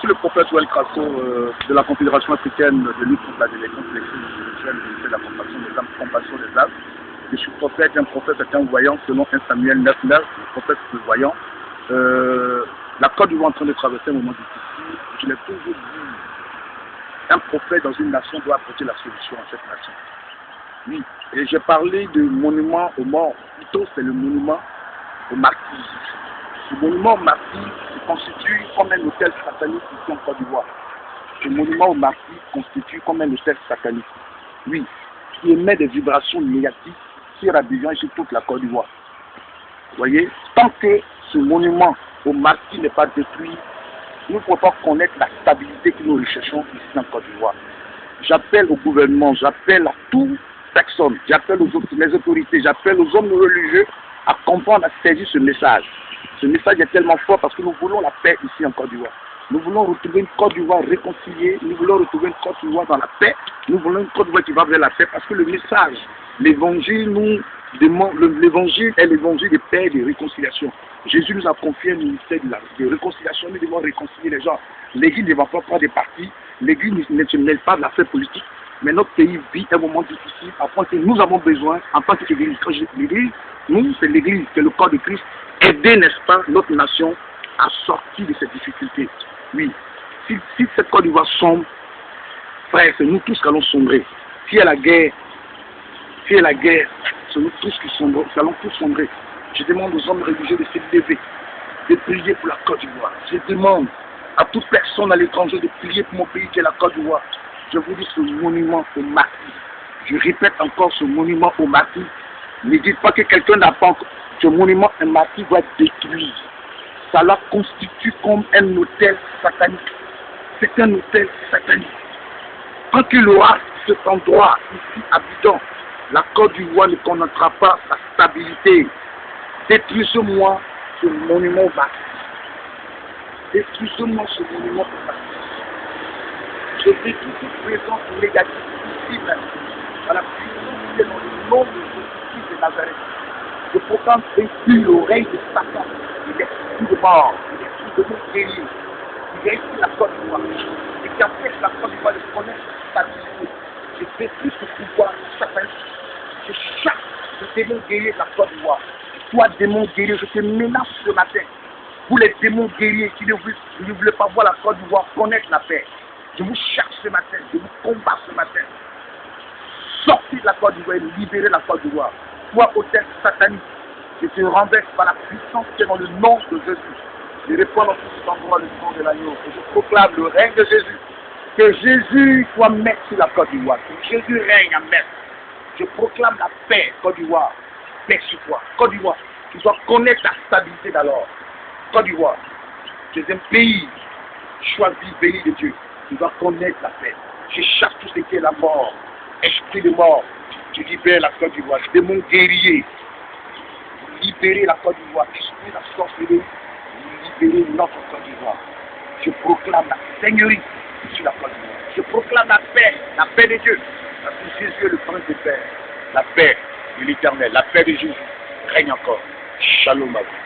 suis le prophète Joël Crasso de la Confédération africaine de lutte contre la délinquance et les crimes spirituelles et ministère de la compassion des âmes, compassion des âmes. Je suis prophète, un prophète est un voyant selon 1 Samuel 9:9, le prophète est le voyant. La Côte d'Ivoire est en train de traverser un moment difficile. Je l'ai toujours dit, un prophète dans une nation doit apporter la solution à cette nation. Oui, et j'ai parlé de monument aux morts, plutôt c'est le monument aux martyrs. Ce monument aux martyrs se constitue comme un hôtel satanique ici en Côte d'Ivoire. Ce monument aux martyrs constitue comme un hôtel satanique. Oui, qui émet des vibrations négatives sur Abidjan et sur toute la Côte d'Ivoire. Vous voyez, tant que ce monument aux martyrs n'est pas détruit, nous ne pouvons pas connaître la stabilité que nous recherchons ici en Côte d'Ivoire. J'appelle au gouvernement, j'appelle à toute personne, j'appelle les autorités, j'appelle aux hommes religieux à comprendre, à saisir ce message. Ce message est tellement fort parce que nous voulons la paix ici en Côte d'Ivoire. Nous voulons retrouver une Côte d'Ivoire réconciliée, nous voulons retrouver une Côte d'Ivoire dans la paix, nous voulons une Côte d'Ivoire qui va vers la paix parce que le message, l'évangile nous demande, l'évangile est l'évangile de paix et de réconciliation. Jésus nous a confié un ministère de réconciliation, nous devons réconcilier les gens. L'Église ne va pas prendre des partis, l'Église ne se mêle pas de l'affaire politique, mais notre pays vit un moment difficile, à point que nous avons besoin, en tant qu'Église, quand je dis l'Église, nous, c'est l'Église, c'est le corps de Christ, aider, n'est-ce pas, notre nation à sortir de ces difficultés. Oui, si cette Côte d'Ivoire sombre, frère, c'est nous tous qui allons sombrer. S'il y a la guerre, c'est nous tous qui sombrons, nous allons tous sombrer. Je demande aux hommes religieux de se lever, de prier pour la Côte d'Ivoire. Je demande à toute personne à l'étranger de prier pour mon pays qui est la Côte d'Ivoire. Je vous dis ce monument aux martyrs. Je répète encore ce monument aux martyrs. Ne dites pas que quelqu'un n'a pas encore. Ce monument aux martyrs doit être détruit. Ça la constitue comme un hôtel satanique. C'est un hôtel satanique. Quand il aura cet endroit ici habitant, la Côte d'Ivoire ne connaîtra pas sa stabilité. Détruisez-moi ce monument aux martyrs. Détruisez-moi ce monument aux martyrs. Je détruis toute présence négative ici même. Dans la puissance qui est dans le nom de Jésus de Nazareth. Je proclame ainsi l'oreille de Satan. Il est l'esprit de mort, il est l'esprit de mon guerrier. Il est ici la Côte d'Ivoire. Et qui empêche la Côte d'Ivoire de connaître sa stabilité. Je détruis ce pouvoir satanique. Je chasse le démon guerrier de la Côte d'Ivoire. Toi, démon guerrier, je te menace ce matin. Vous les démons guerriers qui ne voulaient pas voir la Côte d'Ivoire connaître la paix. Je vous cherche ce matin, je vous combats ce matin. Sortez de la Côte d'Ivoire et libérez la Côte d'Ivoire. Toi, hôtel satanique, je te renverse par la puissance qui est dans le nom de Jésus. Je réponds dans tout cet endroit le nom de l'agneau. Et je proclame le règne de Jésus. Que Jésus soit maître sur la Côte d'Ivoire. Que Jésus règne à maître. Je proclame la paix, Côte d'Ivoire. Paix sur toi. Côte d'Ivoire, tu dois connaître la stabilité d'alors. Côte d'Ivoire, tu es un pays choisi, béni de Dieu. Tu dois connaître la paix. Je chasse tout ce qui est la mort. Esprit de mort. Tu libères la Côte d'Ivoire. Démon guerrier. Libérez la Côte d'Ivoire. Esprit de la sorcellerie. Libérez notre Côte d'Ivoire. Je proclame la seigneurie sur la Côte d'Ivoire. Je proclame la paix de Dieu. Parce que Jésus est le prince de paix. La paix de l'Éternel, la paix de Jésus règne encore. Shalom à vous.